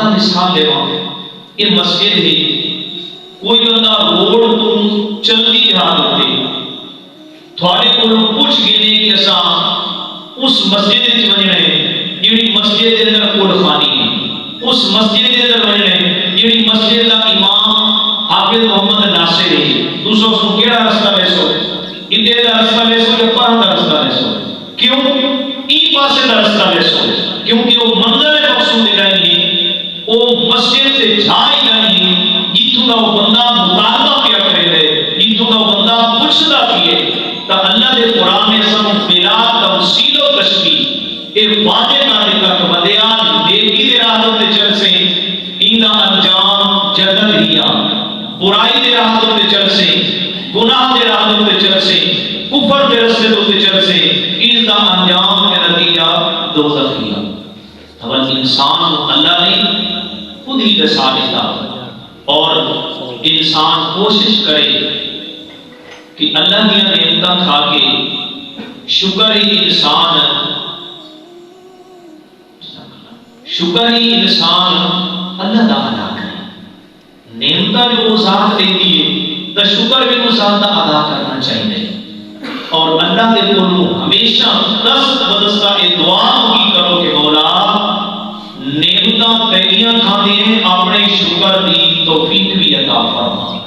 متا مثال لے یہ مسجد ہے، کوئی بندہ روڈ تو چلتی جا ہوتے تھوڑے کو کچھ گنے کہ اسا اس مسجد وچ ونجنا ہے جیڑی مسجد دے اندر کوڑ خانی ہے، اس مسجد دے اندر ونجنا ہے جیڑی مسجد دا امام حافظ محمد ناصر ہے، دوسروں کو کیڑا رستہ ویسو ادھے دا رستہ ویسو یا پرہ دا رستہ ویسو؟ کیوں ای پاسے دا رستہ ویسو؟ کیونکہ وہ منظر مقصود نہیں ہے، وہ مسجد سے جھائی نہیں ہے جتوں دا وہ بندہ مطالبہ کیا کرے دے، جتوں دا وہ بندہ پوچھدا کیے تا اللہ دے قرآن میں سب بلا تمثیل و تشبیہ اے واضح کر دیتا کہ بدیا نیکی دے راہوں تے چل سے ایندا انجام جنت ہیا، برائی دے راہوں تے چل سے گناہ دے راہوں تے چل سے کفر دے رستے تے چل سے ایندا انجام کے نتیجہ دوزخ ہیا۔ اگر انسان کو اللہ نے خود ہی دسا دیتا اور انسان کوشش کرے کہ اللہ کی نعمتیں کھا کے شکر ہی انسان اللہ کا ادا کرے، نعمتیں جو وہ ذات دیتی ہے تو شکر بھی وہ ذات ادا کرنا چاہیے، اور اللہ کے بولو ہمیشہ دست بدستہ دعا کی کرو کہ مولا نعمتاں تیریاں کھانے ہیں اپنے شکر دی توفیق بھی عطا فرما۔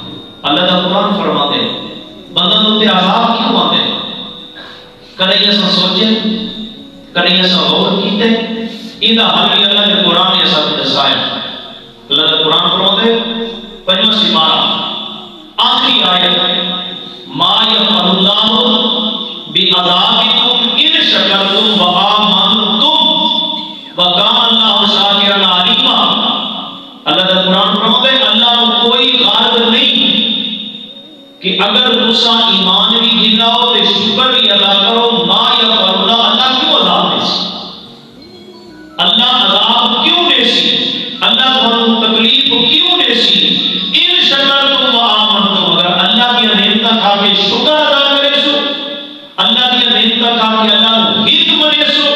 اللہ کا قرآن فرماتے ہیں بندہ تو تے عذاب کیوں آتے ہیں؟ کدی ایسا سوچے، کدی ایسا غور کیتے؟ یہ حل بھی اللہ کے قرآن نے ایسا دسایا۔ اللہ کا قرآن فرماتے پنجواں سپارہ آخری آیت ما یفعل اللہ بعذابکم ان شکرتم وآمنتم وکان اللہ شاکرا علیما۔ اللہ کا قرآن فرماتے اللہ کو کوئی غرض نہیں کہ اگر تسا ایمان بھی گھلاؤ تو شکر بھی ادا کرو، ما یفعل اللہ، اللہ کیوں عذاب دے سی؟ اللہ عذاب کیوں دے سی؟ اللہ کو تکلیف کیوں دے سی؟ ان شکرتم وآمنتم، اگر اللہ کی نعمتیں کھا کے شکر ادا کرے سو، اللہ کی نعمتیں کھا کے اللہ کو ہت منے سو،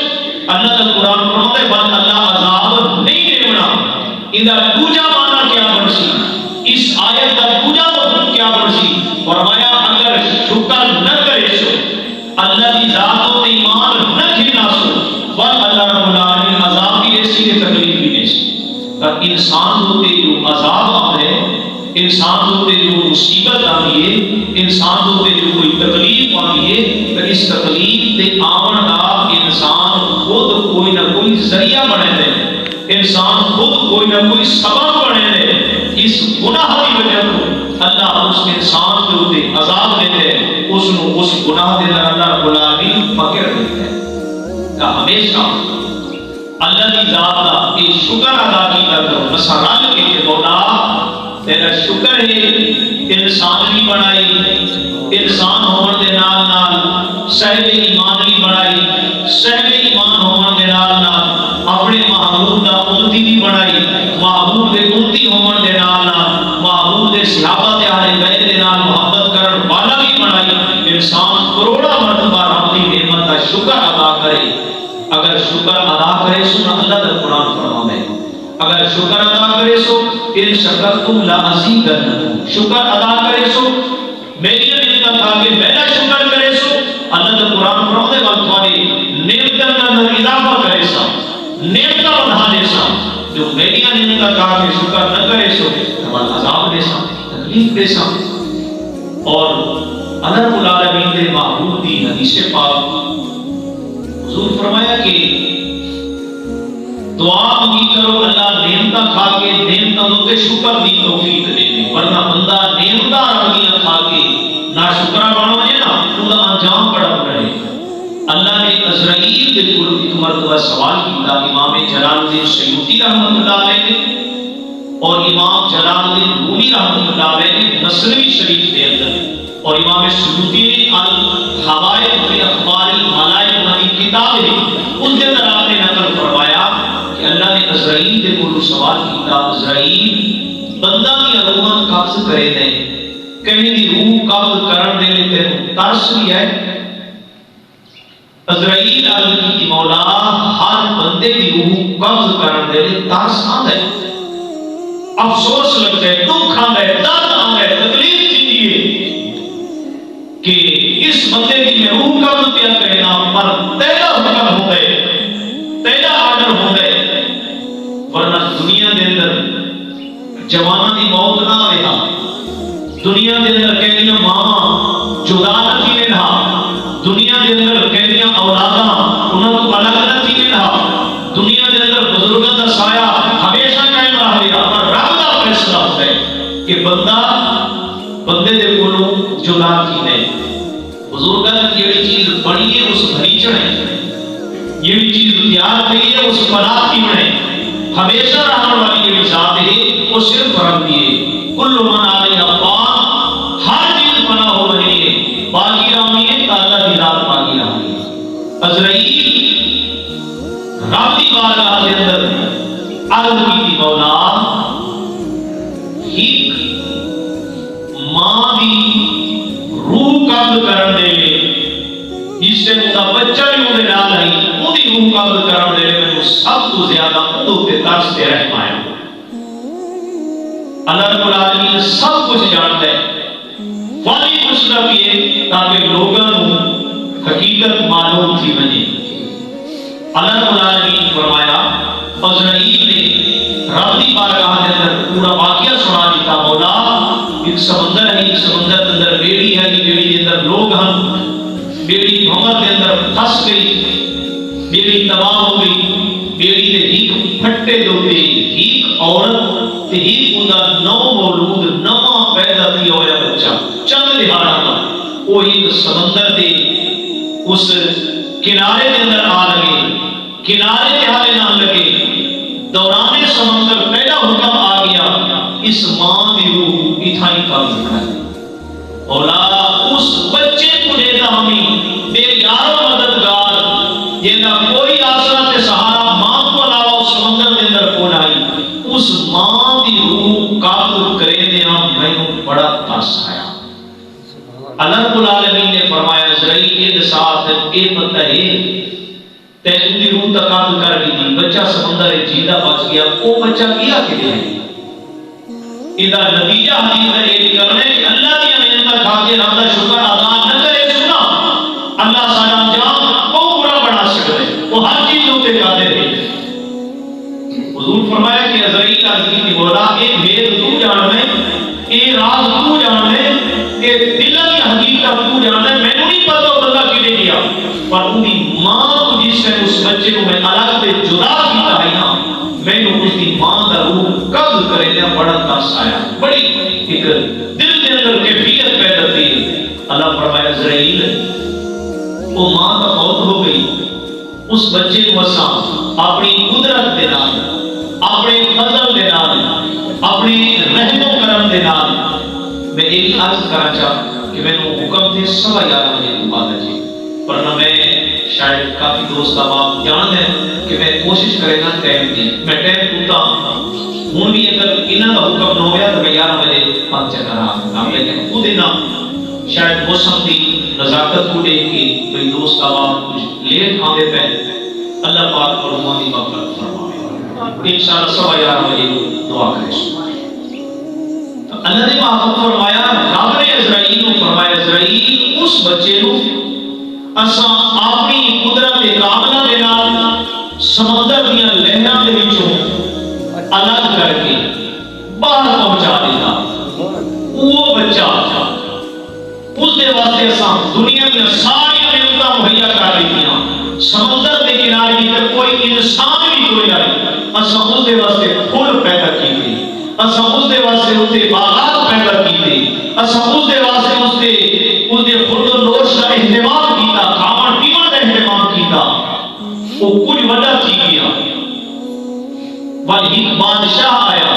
اللہ کا قرآن فرماتا ہے بات اللہ عذاب نہیں دیونا۔ ادھر دوجا معنی کیا بنسی؟ اس آیت کا دوجا مفہوم کیا بنسی؟ فرمایا اگر شکر نہ کرے سو، اللہ کی ذات و ایمان نہ کھلا سو، بل اللہ رب العالمین عذاب بھی دے سی تکلیف بھی دے سی۔ انسان ہوتے جو عذاب آتے انسان ہوتے جو مصیبت آتی ہے، انسان ہوتے جو کوئی تکلیف آتی ہے، تو اس تکلیف دے آمن دا انسان خود کوئی نہ کوئی ذریعہ بنے دے، انسان خود کوئی نہ کوئی سبب بنے دے۔ اس گناہ کی وجہ تو اللہ اس انسان کے اوپر عذاب دیتے ہیں، اس گناہ دے اندر اللہ رب العالمین پکڑ دیتے ہیں۔ کہ ہمیشہ اللہ کی ذات کا یہ شکر ادا کیا کرو، مسرال کے کہ مولا تیرا شکر ہے انسان بھی بنائی، انسان ہون دے نال نال صاحب ایمان بھی بنائی، صاحب ایمان ہون دے نال نال اپنے محبوب دا امتی بھی بنائی، محبوب دے امتی ہون دے نال نال محبوب دے صحابہ دے اہل بیت دے نال محبت کرن والا بھی بنائی۔ انسان کروڑا مرتبہ رب دی نعمت کا شکر ادا کرے۔ اگر شکر ادا کرے سو اللہ کا قرآن فرماتا ہے اگر شکر ادا کرے سو ان شکرتم لازیدنکم، شکر ادا کرے سو میری نعمت کھا کے میرا شکر کرے سو اللہ کا قرآن فرماتا ہے کہ تمہاری نعمت کا اندر اضافہ کرے سا، نعمت بڑھا دے سا، جو میری نعمت کھا کے شکر نہ کرے سو ہمارا عذاب دے سا، تکلیف دے سا۔ اور اللہ رب العالمین دے محبوب دی حدیث پاک حضور فرمایا کہ دعا مانگی کرو اللہ نعمتاں کھا کے نعمتوں کے شکر دی توفیق دے دے، ورنہ بندہ نعمتاں رنگیاں کھا کے نہ شکرا بن وجے نا تو دا انجام بڑا رہے۔ اللہ نے عزرائیل کے کول ایک مرتبہ سوال کیتا، امام جلال الدین سیوطی رحمۃ اللہ علیہ نے اور امام جلال الدین رومی رحمۃ اللہ علیہ نے نصری شریف کے اندر، اور امام سیوطی نے الحوائج فی اخبار الملائک والی کتاب ہے اس کے اندر آپ نے نقل فرمایا کہ اللہ نے عزرائیل کے کول سوال کیتا، عزرائیل بندہ کی روح قبض کرے دے، کہیں دی روح قبض کرن دے لیتے ترس بھی ہے؟ عزرائیل علیہ کی مولا ہر بندے کی روح قبض کرن دے لے ترس آتا ہے، افسوس لگتا ہے، دکھ آتا ہے، درد آتا ہے، تکلیف تھی کہ اس بندے کی میں روح کا بھی کیا کہنا، پر تیرا حکم ہو گئے، تیرا آرڈر ہو گئے، ورنہ دنیا دے اندر جوانہ دی موت نہ رہا، دنیا دے اندر کہنیاں ماما جدا نہ تھی رہا، دنیا دے اندر کہنیاں اولاداں انہوں کو الگ نہ تھی رہا، دنیا دے اندر بزرگوں کا سایہ ہمیشہ قائم رہا، پر رب دا فیصلہ ہوتا ہے کہ بندے دے کولوں جدا تھی نہیں، بزرگوں نے یہ چیز بڑی ہے اس بھریچڑ ہے، یہ چیز تیار کری ہے اس پناہ کی بڑھے، ہمیشہ رہنے والی یہ ذات ہے، وہ صرف رب دی ہے، کل من علیہ فان، ہر چیز بنا ہو رہی ہے، باقی رہنی ہے کہ اللہ دی ذات باقی رہنی ہے۔ عزرائیل رب دی بارگاہ کے اندر عرض کی تھی، مولا ایک ماں دی روح قبض کرن دے لے، اس سے اُندا بچہ بھی اُنہیں نال ہے، اُنہیں روح قبض کرن دے لے، میں سب تو زیادہ اُنہوں کے ترس دے رہ پایا۔ اللہ رب العالمین سب کچھ جانتا ہے، والی کچھ نہ کیے تاکہ لوگوں حقیقت معلوم تھی بنے۔ اللہ رب العالمین فرمایا، عزرائیل نے رب دی بارگاہ کے اندر پورا واقعہ سنا دیتا، مولا ایک سمندر ہے، ایک سمندر کے اندر بیڑی ہے، بیڑی کے اندر لوگ ہیں، بیڑی بھمر کے اندر پھنس گئی، بیڑی تباہ ہو گئی، بیڑی دے ہیک پھٹے دوتے، ہیک عورت تے ہیک اُندا نو مولود نواں پیدا کیا ہوا بچہ چند دہاڑا تھا، وہ ایک سمندر دے اس کنارے کے اندر آ لگے، کنارے کے حالے نہ لگے، دوران سمندر پہلا حکم آ گیا، اس ماں دی روح اتھائی قبض کر، اولا اس بچے کو دیتا ہمیں بے یارو مددگار، یہ نہ کوئی آسرا تے سہارا ماں کو علاوہ اس سمندر کے اندر کون آئی، اس ماں دی روح قابل کرے دینا میں نے بڑا ترس آیا۔ اللہ رب العالمین نے فرمایا، عزرائیل کے ساتھ اے بندہ ہے تینوں دی روح تک قابل کر دی تھی، بچہ سمندر جیدہ بچ گیا، وہ بچہ کیا کے لئے ہے؟ ادھا نتیجہ حدیث ہے یہ کرنے کہ اللہ کی نعمت کھا کے رب دا شکر ادا نہ کرے، سنا اللہ سارا انجام کو برا بنا سکتے، وہ ہر چیز ہوتے قادر ہے۔ حضور فرمایا کہ عزرائیل عزیز کی مولا اے بھید تو جاننے، اے راز تو جاننے، اے دلہ کی حقیقت تو جاننے، میں نے نہیں پتا بندہ کیلے گیا، پر انہی ماں کو جس سے اس بچے کو میں الگ پہ جدا کیتا ہے نا، میں نے اس کی ماں دا روح قبض کرے دیا، بڑا ترس آیا، بڑی ایک دل کے اندر کیفیت پیدا تھی۔ اللہ فرمایا، عزرائیل وہ ماں کا موت ہو گئی، اس بچے کو اساں اپنی قدرت دے نال، اپنے فضل دے نال، اپنے رحم و کرم دے نال، میں ایک عرض کرنا چاہتا کہ میں نے حکم تھے 11:15 بجے تو بعد جی، ورنہ میں شاید کافی دوست آپ جان دیں کہ میں کوشش کرے گا ٹائم دی، میں ٹائم پوتا ہوں بھی اگر انہاں کا حکم نہ ہویا تو میں 11 بجے پہنچ کرا، لیکن خود انہاں شاید موسم دی نزاکت کو دیکھ کے میری دوست آپ کچھ لیٹ آنے پہ اللہ پاک اور ہماری مغفرت فرمائے، انشاءاللہ 11:15 بجے دعا کریں۔ اللہ نے محفوظ فرمایا، رب نے عزرائیل کو فرمایا، عزرائیل اس بچے کو اساں اپنی قدرت کاملہ دے نال سمندر دیاں لہراں دے وچوں الگ کر کے باہر پہنچا دیتا، وہ بچہ اس دے واسطے اساں دنیا کی ساری نعمتاں مہیا کر دیتیاں، سمندر دے کنارے تے کوئی انسان بھی کوئی آئے، اساں اس دے واسطے پھول پیدا کیتے، اساں اس دے واسطے اس دے باغات پیدا کیتے، اساں اس دے واسطے اس دے خود و نوش کا اہتمام کیتا، کھاون پیون کا اہتمام کیتا، وہ کچھ وڈا تھی گیا، وال ایک بادشاہ آیا،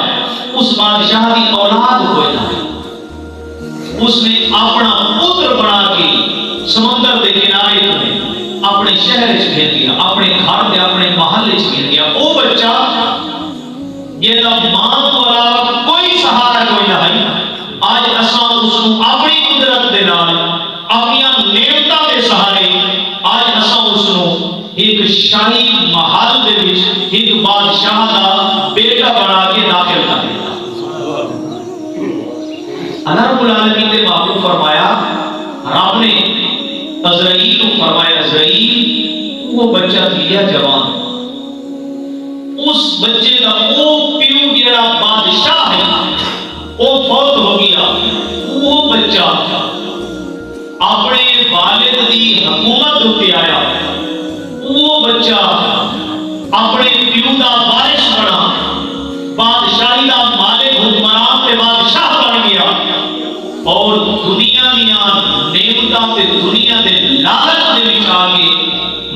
اس بادشاہ کی اولاد ہوئے نا، اس نے اپنا پتر بنا کے سمندر دے کنارے میں اپنے شہر چ بھیج دیا، اپنے گھر دے اپنے محلے چ بھیج دیا، وہ بچہ یہ ماں کو علاوہ کوئی سہارا کوئی نہ ہے، آج اساں اس کو اپنی قدرت دے نال اپنی نعمتاں دے سہارے آج اساں اس کو ایک شاہی محل دے وچ ایک بادشاہ دا بیٹا بنا کے داخل کر دیتا۔ اللہ رب العالمین نے معقول فرمایا، رب نے عزرائیل کو فرمایا عزرائیل وہ بچہ تھی جوان، اس بچے کا وہ پیو جڑا بادشاہ ہے وہ فوت ہو گیا، وہ بچہ اپنے والد کی حکومت ہوتے آیا، وہ بچہ اپنے پیو کا وارث بنا، بادشاہی کا مالک حکمران تے بادشاہ بن گیا، اور دنیا دیا نعمتاں تے دنیا دے لالچ دے وچ آ کے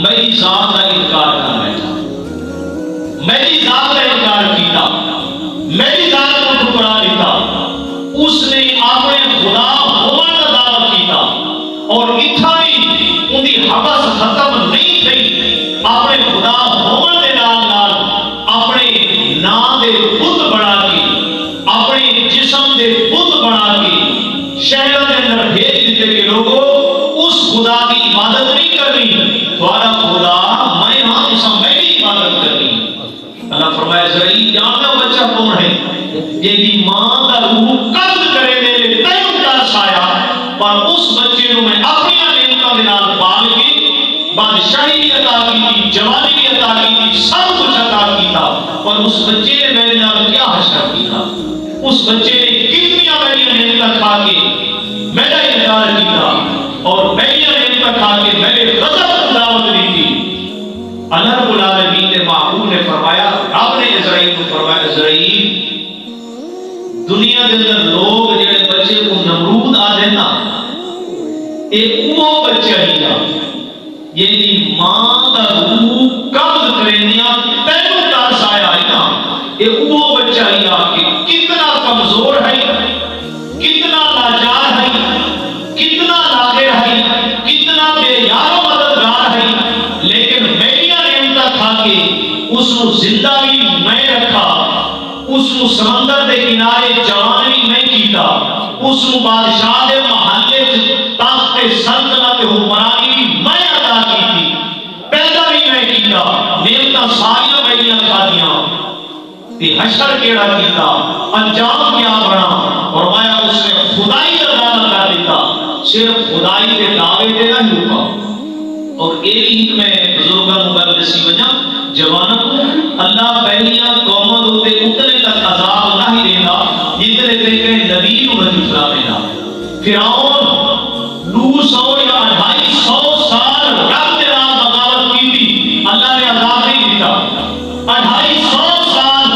میری ذات کا انکار کر بیٹھا، میری ذات کا انکار کیتا، میری ذات کو ٹھکرا دیتا، اس نے اپنے خدا ہونے کا دعویٰ کیتا، اور اتنا ہی ان کی حوث ختم نہیں تھی، اپنے خدا ہونے کے نال اپنے نام دے بت بنا کے، اپنے جسم دے بت بنا کے شہروں کے اندر بھیج دیتے کہ لوگوں اس خدا کی عبادت نہیں کرنی، تمہارا خدا میں ہاں جسم میں بھی عبادت کرنی۔ اللہ فرمایا عزرائیل جانتا بچہ کون ہے، یہ دی ماں کا روح قبض کرے دے تینوں ترس آیا، پر اس بچے کو میں اپنی نعمتوں کے نال پال کے بادشاہی بھی عطا کی تھی، جوانی بھی عطا کی تھی، سب کچھ عطا کیتا، اور اس بچے نے میرے نال کیا حشر کیا، اس بچے نے کتنی میری نعمتیں کھا کے میرا انکار کیتا، اور میری نعمتیں کھا کے میرے غضب کو دعوت دی تھی۔ اللہ رب العالمین نے معقول نے فرمایا، رب نے عزرائیل کو فرمایا عزرائیل دنیا کے اندر لوگ جڑے بچے کو نمرود آدھے نا، ایک وہ بچہ ہی گا یہ ماں کا روح قبض کرے دیا تینوں ترس آیا ہے نا، ایک وہ بچہ ہی گا کہ کتنا کمزور ہے، کتنا لاچار ہے، کتنا لاغر ہے، کتنا بے یار و مددگار ہے، لیکن میری نعمتیں کھا کے اس کو زندہ بھی میں رکھا، اس کو سمندر دے کنارے جوان بھی میں کیتا، اس کو بادشاہ دے محلے تخت سلطنت حکمرانی بھی میں عطا کی تھی، پیدا بھی میں کیتا، نعمتیں ساریاں میری کھا دیا، تے حشر کیڑا کیتا، انجام کیا بنا، فرمایا اس نے خدائی کا دعویٰ کر دیتا، صرف خدائی کے دعوے دے نہ رکا، اور ایک میں بزرگاں مبلسی وجہ جوانوں کو اللہ پہلیاں قوموں دوتے اتنے تک عذاب نہ ہی دینا جتنے دیکھے نبی کو بجھلا دینا۔ فرعون 200 یا 250 سال رب کے نام بغاوت کی تھی، اللہ نے عذاب نہیں دیتا، 250 سال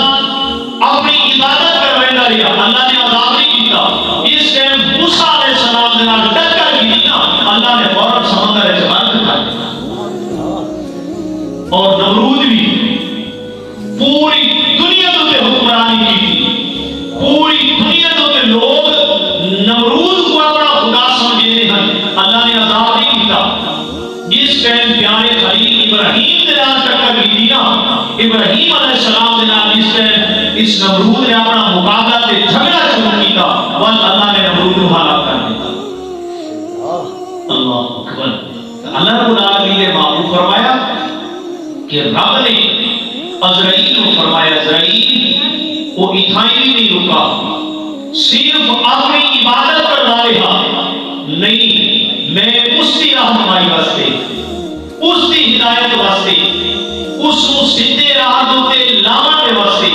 اپنی عبادت کر رہا رہا، اللہ نے عذاب نہیں دیتا، اس ٹائم موسیٰ علیہ السلام کے نام ٹکر کی نا، اللہ نے فوراً سمندر اعتبار کر دیا، اور نمرود بھی پوری دنیا کے حکمرانی کی تھی، پوری دنیا کے لوگ نمرود کو اپنا خدا سمجھتے ہیں، اللہ نے عذاب نہیں دیتا، جس ٹائم پیارے خلیل ابراہیم کے نام ٹکر کی تھی نا، ابراہیم علیہ السلام کے نام جس ٹائم اس نمرود نے اپنا مقابلہ سے جھگڑا شروع کیا، بس اللہ نے نمرود کو ہلاک کر دیا۔ اللہ اکبر۔ اللہ رب العالمین نے معقول فرمایا کہ رب نے عزرائیل کو فرمایا عزرائیل وہ اتھائی بھی نہیں رکا، صرف اپنی عبادت کر رہا نہیں، میں اس کی رہنمائی واسطے، اس کی ہدایت واسطے، اس کو سیدھے راہ دوتے لانے کے واسطے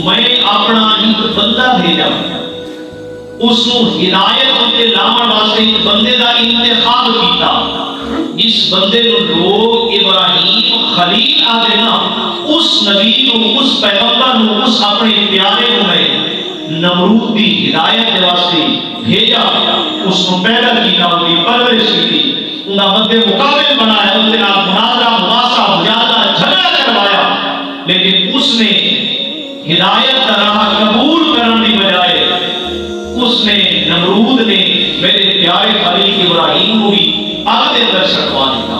میں اپنا ایک بندہ بھیجا، اس کو ہدایت دوتے لانے واسطے ایک بندے کا انتخاب کیتا، جس بندے کو لوگ ابراہیم خلیل آدھے نا، اس نبی کو، اس پیغمبر کو، اس اپنے پیارے کو میں نمرود کی ہدایت کے واسطے بھیجا، اس کو پیدا کیا، ان کی پرورش کی، ان کا مد مقابل بنایا، ان کے نام مناظرہ مباحثہ مجادلہ جھگڑا کروایا، لیکن اس نے ہدایت کا راہ قبول کرنے کی بجائے اس نے نمرود نے میرے پیارے خلیل ابراہیم کو بھی آگ دے اندر چھڑوا دیتا۔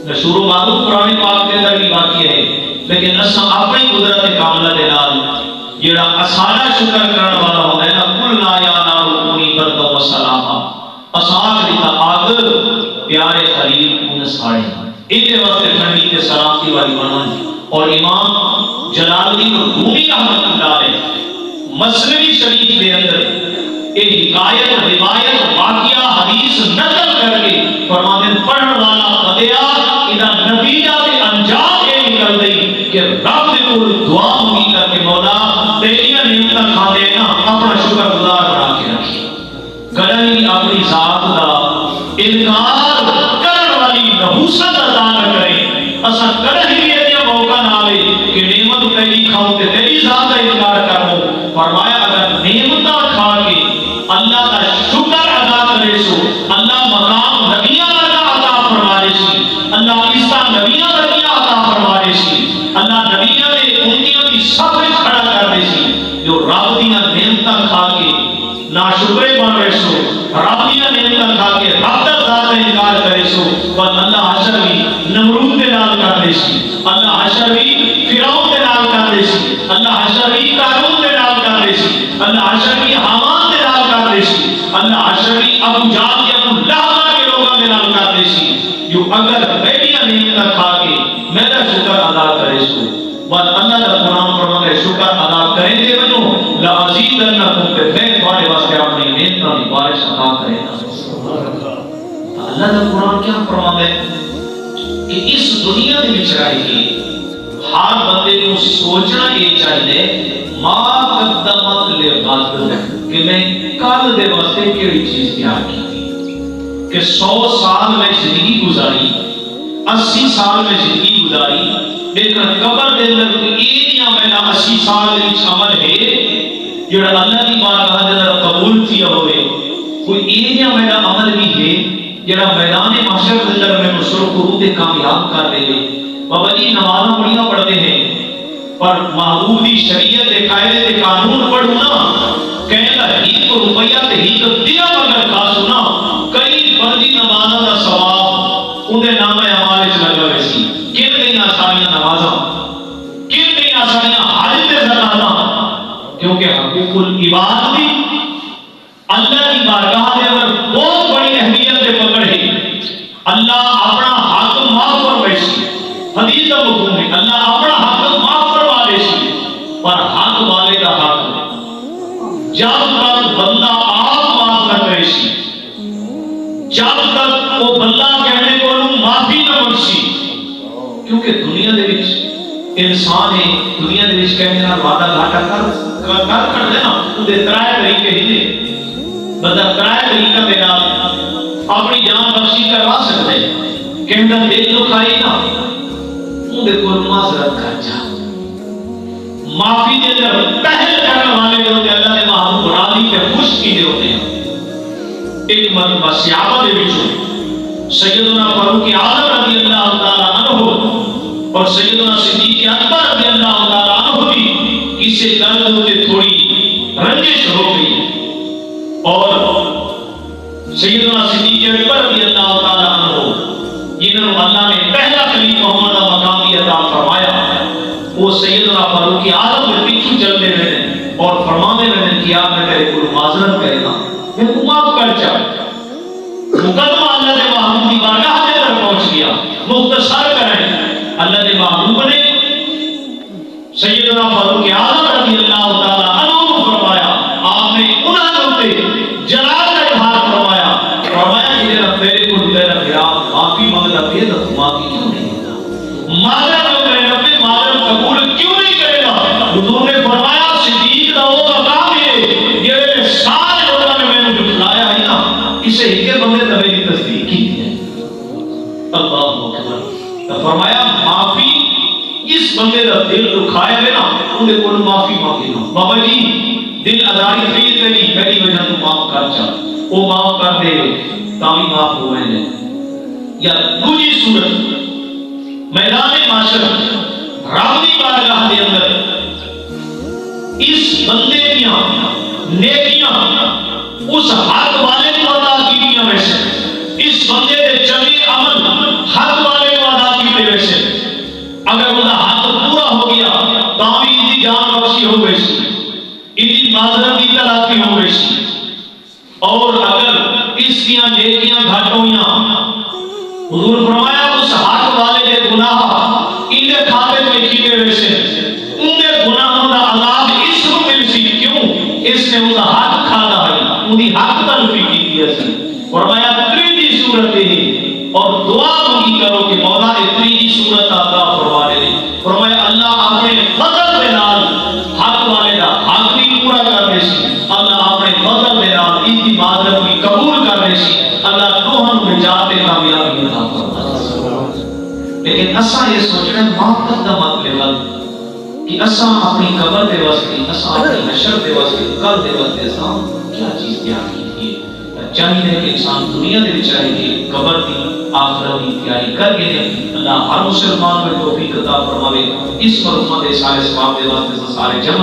نشور و معروف قرآن پاک کے اندر بھی واقع ہے، لیکن نسا اپنی قدرت کاملہ دے نال جڑا اسانہ شکر کرنے والا ہوتا ہے نا، کل لا یا نار کونی بردا و سلاما، اساک دیتا آگ پیارے خلیل کو ساڑے ایتے وقت ٹھنڈی کے سلامتی والی بنان۔ اور امام جلال الدین رومی رحمۃ اللہ علیہ مثنوی شریف کے اندر یہ حکایت روایت واقعہ حدیث نقل کر کے فرماتے پڑھن والا بدیا ادا نتیجہ تے انجام یہ نکل گئی کہ رب دے کول دعا منگی کر کے مولا تیریاں نعمتاں کھاندے نا اپنا شکر گزار بنا کے رکھی کدی اپنی ذات دا انکار کرن والی نحوست عطا نہ کرے اساں کدی بھی یہ موقع نہ آوے کہ نعمت تیری کھاؤ تے تیری ذات کا انکار کرو فرمایا اگر نعمتاں کھا کے اللہ کا شکر ادا کرے سو اللہ مقام نبیاں کا عطا فرمائے سی اللہ عیسیٰ نبیاں کا عطا فرمائے سی اللہ نبیاں نے انہیاں کی صف کھڑا کر دے سی جو رب دیاں نعمتاں کھا کے ناشکرے بن رہے سو رب دیاں نعمتاں کھا کے رب دا ذات کا انکار کرے سو بس اللہ حشر بھی نمرود دے نال کر دے سی اللہ حشر بھی فرعون دے نال کر دے سی اللہ حشر بھی قارون دے نال کر دے سی اللہ حشر بھی حامان دے نال کر دے سی اللہ حشر بھی ابو جہل کے ابو لہب کے لوگوں دے نال کر دے سی جو اگر میری نعمت کھا کے میرا شکر ادا کرے سو بس اللہ کا قرآن فرماتا ہے شکر ادا کریں دے بنو لازیدنکم پہ میں تمہارے واسطے اپنی نعمتوں کی بارش عطا کرے گا اللہ کا قرآن کیا فرماتا ہے کہ اس دنیا میں بچرائی کی ہر بندے کو سوچنا یہ چاہیے ما قدمت لغد کہ میں کل دے واسطے کیڑی چیز تیار کی کہ 100 سال میں زندگی گزاری 80 سال میں زندگی گزاری لیکن قبر دے اندر یہ میرا 80 سال وچ عمل ہے جڑا اللہ دی بارگاہ دے اندر قبول کیا ہوئے کوئی یہ میرا عمل بھی ہے جڑا میدان محشر دے اندر میں سرخرو تے کامیاب کر دے بابا جی نمازاں بڑیاں پڑھتے ہیں پر محبوب دی شریعت دے قاعدے تے قانون پڑھو نا کہنے لگا ایک روپیہ تے ایک درہم اگر کھا سنا کئی فرضی نمازاں دا ثواب اون دے نامے اعمال وچ لگا ہوئے سی کن گئیاں ساریاں نمازاں کن گئیاں ساریاں حج تے زکاتاں کیونکہ حقوق العباد دی اللہ کی بارگاہ دے اندر بہت بڑی اہمیت دے پکڑ ہے اللہ اپنا حق معاف فرمائے سی حدیث کا مفہوم ہے اللہ اپنا حق معاف فرما دے سی پر حق والے کا حق جب تک بندہ آپ معاف نہ کرے سی جب تک وہ بندہ کہنے کو معافی نہ منسی کیونکہ دنیا دے وچ انسان ہے دنیا دے وچ کہنے نال وعدہ گھاٹا کر دے نا اودے ترائے طریقے ہی نے بندہ ترائے طریقے دے نال اپنی جان بخشی کروا سکتا ہے کہندا دل جو کھائی نا اودے کول معذرت کر جا معافی دے اندر پہل کرنے والے جو ہوتے اللہ نے محبوب راضی تے خوش کیتے ہوتے ہیں ایک مرتبہ صحابہ دے وچوں سیدنا فاروق اعظم رضی اللہ تعالی عنہ اور سیدنا صدیق اکبر رضی اللہ تعالی عنہ بھی کسی گل ہوتے تھوڑی رنجش ہو گئی اور سیدنا صدیق اکبر رضی اللہ تعالی عنہ جنہوں اللہ نے پہلا خلیفہ محمد کا مقام عطا فرمایا وہ سیدنا فاروق اعظم کے پیچھے چلتے رہے اور فرمانے رہے کہ آپ نے میرے کو معذرت کرے گا میں کو معاف کر چاہتا مقدمہ اللہ کے محبوب کی بارگاہ دے کر پہنچ گیا مختصر کریں اللہ کے محبوب نے سیدنا فاروق اعظم رضی اللہ تعالی عنہ کو فرمایا آپ نے انہوں نے جلال کا اظہار فرمایا کہ جب تیرے کو تیرا خیال معافی مانگتا پھر تو معافی کیوں نہیں دیتا معذرت جو کرے رب معذرت قبول کیوں نہیں کرے گا حضور نے فرمایا صدیق دا وہ مقام ہے یہ سارے لوگوں نے میں نے جھٹلایا ہے نا اسے ایک بندے نے میری تصدیق کی ہے اللہ اکبر تو فرمایا معافی اس بندے کا دل دکھائے ہوئے نا ان کے کول معافی مانگے نا بابا جی دل اداری خرید نہیں میری وجہ تو معاف کر چا وہ معاف کر دے تاوی معاف ہو گئے یا دوسری صورت میدان معاشر رب دی بارگاہ دے اندر اس بندے دیاں نیکیاں اس حق والے کو ادا کیتیاں ویسے اس بندے دے چنگے عمل حق والے کو ادا کیتے ویسے اگر وہ حق پورا ہو گیا تاوی دی جان بخشی ہو گئی سی ان معذرت کی تلافی ہو گئی سی اور اگر اس دیاں نیکیاں گھٹ ہویاں حضور فرمایا اس حق والے دے گناہ ان دے کھاتے میں کیتے ویسے ان دے گناہوں دا عذاب اس کو مل سی کیوں اس نے وہ حق کھانا ہے انہی حق تلفی کی دیا سی فرمایا تریجی صورت ہے اور دعا مانگی کرو کہ مولا تریجی صورت عطا فرما دے فرمایا اللہ اپنے فضل دے نال حق والے دا حق بھی پورا کرنے سی اللہ اپنے فضل دے نال اس کی معذرت بھی قبول کرنے سی اللہ توہن نجات کامیابی عطا فرما لیکن اساں یہ سوچنا ماں قدمت لغت کہ اساں اپنی قبر دے واسطے اساں اپنی حشر دے واسطے کل دے واسطے اساں کیا چیز تیار کی ہے چاہیے کہ انسان دنیا دے وچ رہ کے قبر دی آخرت دی تیاری کر کے اللہ ہر مسلمان کو توفیق عطا فرماوے اس پر امت دے سارے ثواب دے واسطے سارے جمع